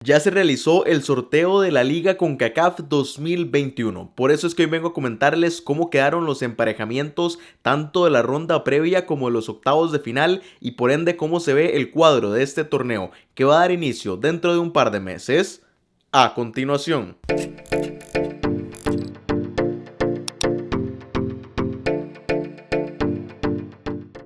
Ya se realizó el sorteo de la Liga CONCACAF 2021, por eso es que hoy vengo a comentarles cómo quedaron los emparejamientos tanto de la ronda previa como de los octavos de final y por ende cómo se ve el cuadro de este torneo que va a dar inicio dentro de un par de meses a continuación.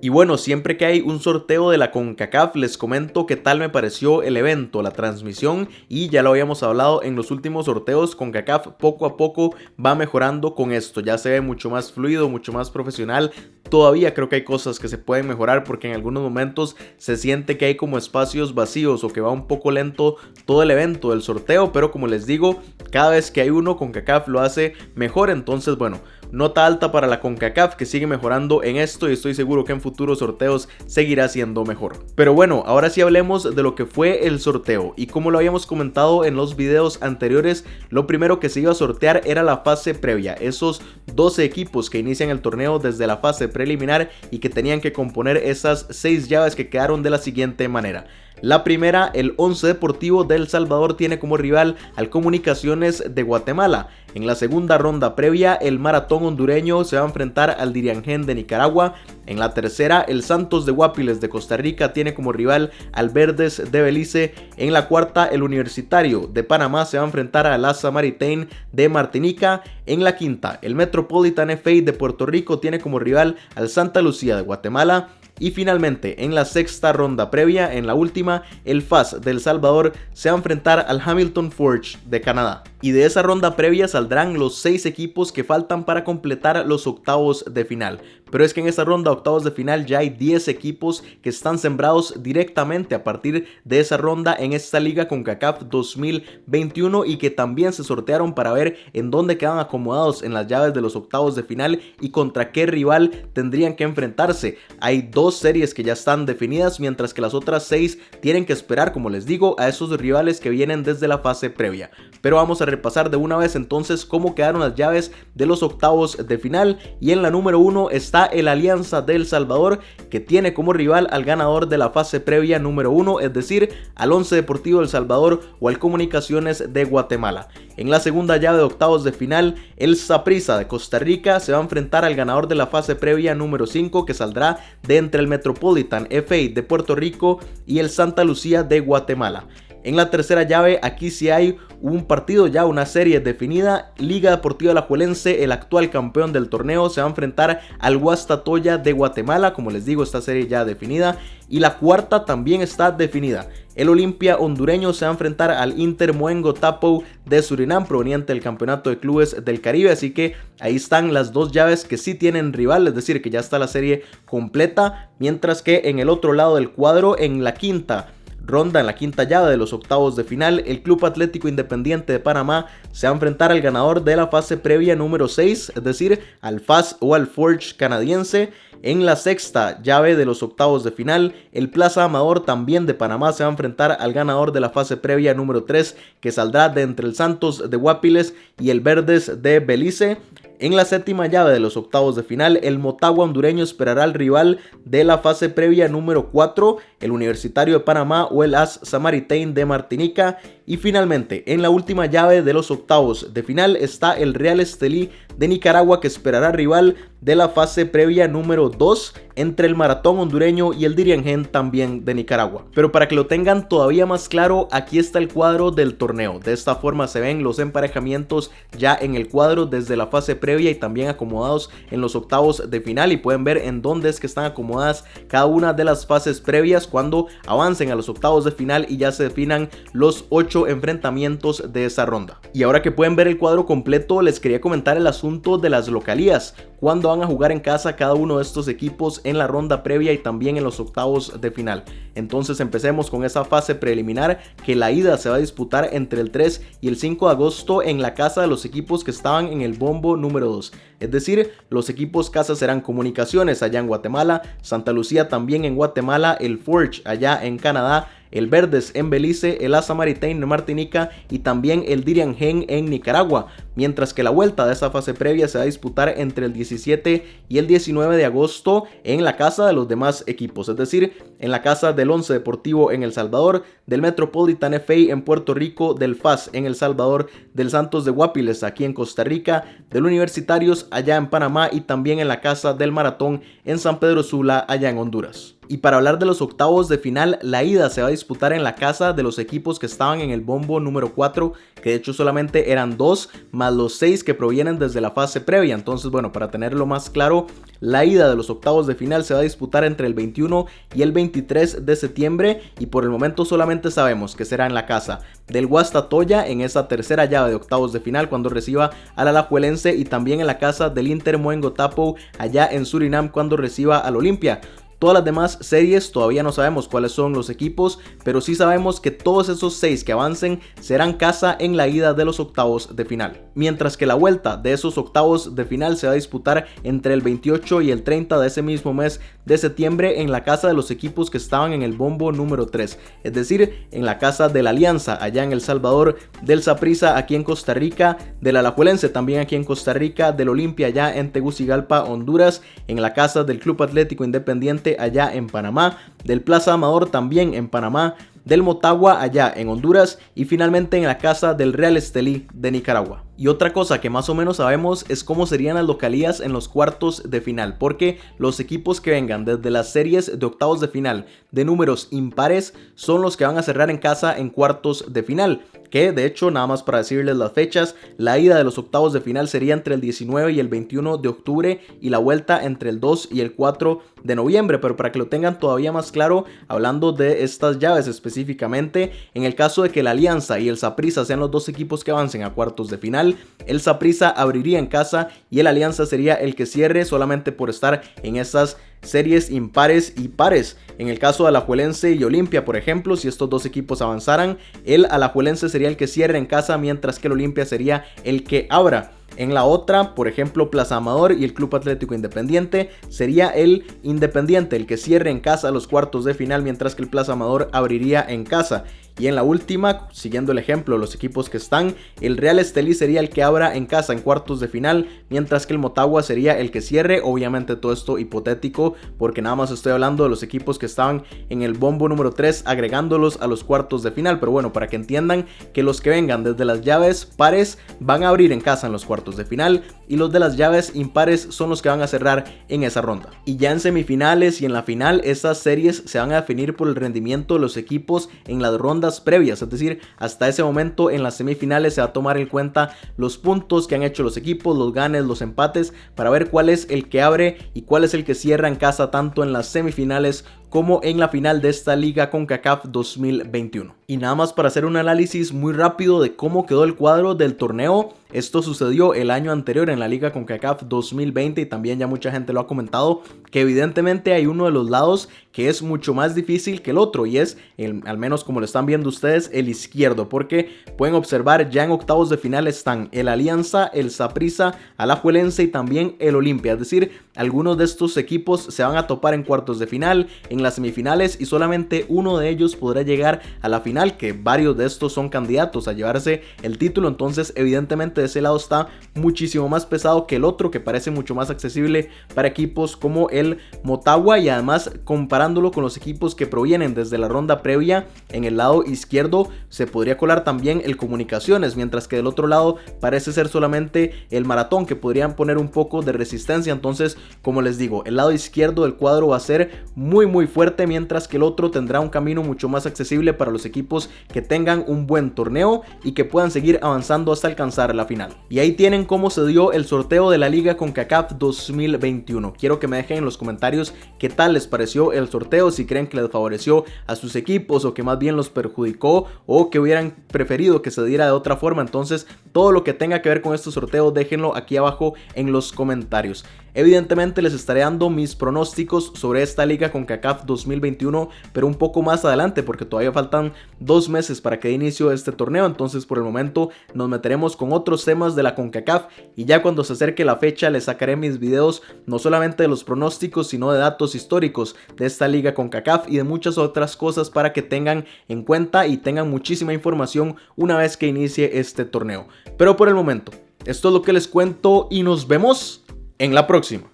Y bueno, siempre que hay un sorteo de la CONCACAF les comento qué tal me pareció el evento, la transmisión, y ya lo habíamos hablado en los últimos sorteos. CONCACAF poco a poco va mejorando con esto, ya se ve mucho más fluido, mucho más profesional. Todavía creo que hay cosas que se pueden mejorar porque en algunos momentos se siente que hay como espacios vacíos o que va un poco lento todo el evento del sorteo, pero como les digo, cada vez que hay uno CONCACAF lo hace mejor. Entonces bueno, nota alta para la CONCACAF que sigue mejorando en esto y estoy seguro que en futuros sorteos seguirá siendo mejor. Pero bueno, ahora sí hablemos de lo que fue el sorteo y como lo habíamos comentado en los videos anteriores, lo primero que se iba a sortear era la fase previa, esos 12 equipos que inician el torneo desde la fase preliminar y que tenían que componer esas 6 llaves que quedaron de la siguiente manera. La primera, el Once Deportivo de El Salvador tiene como rival al Comunicaciones de Guatemala. En la segunda ronda previa, el Maratón hondureño se va a enfrentar al Diriangén de Nicaragua. En la tercera, el Santos de Guapiles de Costa Rica tiene como rival al Verdes de Belice. En la cuarta, el Universitario de Panamá se va a enfrentar al Asa Maritain de Martinica. En la quinta, el Metropolitan FA de Puerto Rico tiene como rival al Santa Lucía de Guatemala. Y finalmente, en la sexta ronda previa, en la última, el FAS de El Salvador se va a enfrentar al Hamilton Forge de Canadá. Y de esa ronda previa saldrán los 6 equipos que faltan para completar los octavos de final. Pero es que en esa ronda octavos de final ya hay 10 equipos que están sembrados directamente a partir de esa ronda en esta liga CONCACAF 2021 y que también se sortearon para ver en dónde quedan acomodados en las llaves de los octavos de final y contra qué rival tendrían que enfrentarse. Hay 2 series que ya están definidas, mientras que las otras 6 tienen que esperar, como les digo, a esos rivales que vienen desde la fase previa. Pero vamos a repasar de una vez entonces cómo quedaron las llaves de los octavos de final. Y en la número 1 está el Alianza de El Salvador, que tiene como rival al ganador de la fase previa número 1, es decir, al Once Deportivo de El Salvador o al Comunicaciones de Guatemala. En la segunda llave de octavos de final, el Saprissa de Costa Rica se va a enfrentar al ganador de la fase previa número 5, que saldrá de entre el Metropolitan FA de Puerto Rico y el Santa Lucía de Guatemala. En la tercera llave, aquí sí hay un partido ya, una serie definida. Liga Deportiva Alajuelense, el actual campeón del torneo, se va a enfrentar al Guastatoya de Guatemala. Como les digo, esta serie ya definida. Y la cuarta también está definida. El Olimpia hondureño se va a enfrentar al Inter Moengo Tapo de Surinam, proveniente del Campeonato de Clubes del Caribe. Así que ahí están las 2 llaves que sí tienen rival, es decir, que ya está la serie completa. Mientras que en el otro lado del cuadro, en la quinta ronda, en la quinta llave de los octavos de final, el Club Atlético Independiente de Panamá se va a enfrentar al ganador de la fase previa número 6, es decir, al FAS o al Forge canadiense. En la sexta llave de los octavos de final, el Plaza Amador también de Panamá se va a enfrentar al ganador de la fase previa número 3, que saldrá de entre el Santos de Guapiles y el Verdes de Belice. En la séptima llave de los octavos de final, el Motagua hondureño esperará al rival de la fase previa número 4, el Universitario de Panamá o el AS Samaritain de Martinica. Y finalmente, en la última llave de los octavos de final está el Real Estelí de Nicaragua, que esperará rival de la fase previa número 2 entre el Maratón hondureño y el Diriangén también de Nicaragua. Pero para que lo tengan todavía más claro, aquí está el cuadro del torneo. De esta forma se ven los emparejamientos ya en el cuadro desde la fase previa y también acomodados en los octavos de final, y pueden ver en dónde es que están acomodadas cada una de las fases previas cuando avancen a los octavos de final y ya se definan los 8 enfrentamientos de esa ronda. Y ahora que pueden ver el cuadro completo, les quería comentar el asunto de las localías, cuándo van a jugar en casa cada uno de estos equipos en la ronda previa y también en los octavos de final. Entonces empecemos con esa fase preliminar, que la ida se va a disputar entre el 3 y el 5 de agosto en la casa de los equipos que estaban en el bombo número 2. Es decir, los equipos casa serán Comunicaciones allá en Guatemala, Santa Lucía también en Guatemala, el Forge allá en Canadá, el Verdes en Belice, el Asa Maritain en Martinica y también el Diriangén en Nicaragua. mientras que la vuelta de esta fase previa se va a disputar entre el 17 y el 19 de agosto en la casa de los demás equipos, es decir, en la casa del Once Deportivo en El Salvador, del Metropolitan FA en Puerto Rico, del FAS en El Salvador, del Santos de Guapiles aquí en Costa Rica, del Universitarios allá en Panamá y también en la casa del Maratón en San Pedro Sula allá en Honduras. Y para hablar de los octavos de final, la ida se va a disputar en la casa de los equipos que estaban en el bombo número 4, que de hecho solamente eran 2, más los 6 que provienen desde la fase previa. Entonces, bueno, para tenerlo más claro, la ida de los octavos de final se va a disputar entre el 21 y el 23 de septiembre y por el momento solamente sabemos que será en la casa del Guastatoya en esa tercera llave de octavos de final cuando reciba al Alajuelense y también en la casa del Inter Mohengo-Tapou allá en Surinam cuando reciba al Olimpia. Todas las demás series todavía no sabemos cuáles son los equipos, pero sí sabemos que todos esos 6 que avancen serán casa en la ida de los octavos de final. Mientras que la vuelta de esos octavos de final se va a disputar entre el 28 y el 30 de ese mismo mes de septiembre en la casa de los equipos que estaban en el bombo número 3, es decir, en la casa de la Alianza allá en El Salvador, del Saprissa aquí en Costa Rica, del Alajuelense también aquí en Costa Rica, del Olimpia allá en Tegucigalpa, Honduras, en la casa del Club Atlético Independiente allá en Panamá, del Plaza Amador también en Panamá, del Motagua allá en Honduras y finalmente en la casa del Real Estelí de Nicaragua. Y otra cosa que más o menos sabemos es cómo serían las localías en los cuartos de final, porque los equipos que vengan desde las series de octavos de final de números impares son los que van a cerrar en casa en cuartos de final, que de hecho, nada más para decirles las fechas, la ida de los octavos de final sería entre el 19 y el 21 de octubre y la vuelta entre el 2 y el 4 de noviembre, pero para que lo tengan todavía más claro, hablando de estas llaves específicamente, en el caso de que la Alianza y el Saprissa sean los dos equipos que avancen a cuartos de final, el Saprissa abriría en casa y el Alianza sería el que cierre solamente por estar en esas series impares y pares. En el caso de Alajuelense y Olimpia, por ejemplo, si estos dos equipos avanzaran, el Alajuelense sería el que cierre en casa, mientras que el Olimpia sería el que abra. En la otra, por ejemplo, Plaza Amador y el Club Atlético Independiente, sería el Independiente el que cierre en casa los cuartos de final, mientras que el Plaza Amador abriría en casa. Y en la última, siguiendo el ejemplo de los equipos que están, el Real Estelí sería el que abra en casa en cuartos de final, mientras que el Motagua sería el que cierre. Obviamente todo esto hipotético, porque nada más estoy hablando de los equipos que estaban en el bombo número 3, agregándolos a los cuartos de final. Pero bueno, para que entiendan que los que vengan desde las llaves pares van a abrir en casa en los cuartos de final y los de las llaves impares son los que van a cerrar en esa ronda. Y ya en semifinales y en la final, estas series se van a definir por el rendimiento de los equipos en las rondas previas, es decir, hasta ese momento en las semifinales se va a tomar en cuenta los puntos que han hecho los equipos, los ganes, los empates, para ver cuál es el que abre y cuál es el que cierra en casa tanto en las semifinales como en la final de esta liga CONCACAF 2021. Y nada más para hacer un análisis muy rápido de cómo quedó el cuadro del torneo. Esto sucedió el año anterior en la liga CONCACAF 2020 y también ya mucha gente lo ha comentado, que evidentemente hay uno de los lados que es mucho más difícil que el otro y es, al menos como lo están viendo ustedes, el izquierdo, porque pueden observar ya en octavos de final están el Alianza, el Saprissa, Alajuelense y también el Olimpia, es decir, algunos de estos equipos se van a topar en cuartos de final, en las semifinales y solamente uno de ellos podrá llegar a la final, que varios de estos son candidatos a llevarse el título. Entonces evidentemente de ese lado está muchísimo más pesado que el otro, que parece mucho más accesible para equipos como el Motagua, y además comparándolo con los equipos que provienen desde la ronda previa, en el lado izquierdo se podría colar también el Comunicaciones, mientras que del otro lado parece ser solamente el Maratón, que podrían poner un poco de resistencia. Entonces, como les digo, el lado izquierdo del cuadro va a ser muy fuerte, mientras que el otro tendrá un camino mucho más accesible para los equipos que tengan un buen torneo y que puedan seguir avanzando hasta alcanzar la final. Y ahí tienen cómo se dio el sorteo de la liga CONCACAF 2021. Quiero que me dejen en los comentarios qué tal les pareció el sorteo, si creen que les favoreció a sus equipos o que más bien los perjudicó o que hubieran preferido que se diera de otra forma. Entonces, todo lo que tenga que ver con este sorteo déjenlo aquí abajo en los comentarios. Evidentemente les estaré dando mis pronósticos sobre esta liga CONCACAF 2021, pero un poco más adelante, porque todavía faltan 2 meses para que dé inicio este torneo. Entonces por el momento nos meteremos con otros temas de la CONCACAF y ya cuando se acerque la fecha les sacaré mis videos no solamente de los pronósticos, sino de datos históricos de esta liga CONCACAF y de muchas otras cosas para que tengan en cuenta y tengan muchísima información una vez que inicie este torneo. Pero por el momento, Esto es lo que les cuento y nos vemos en la próxima.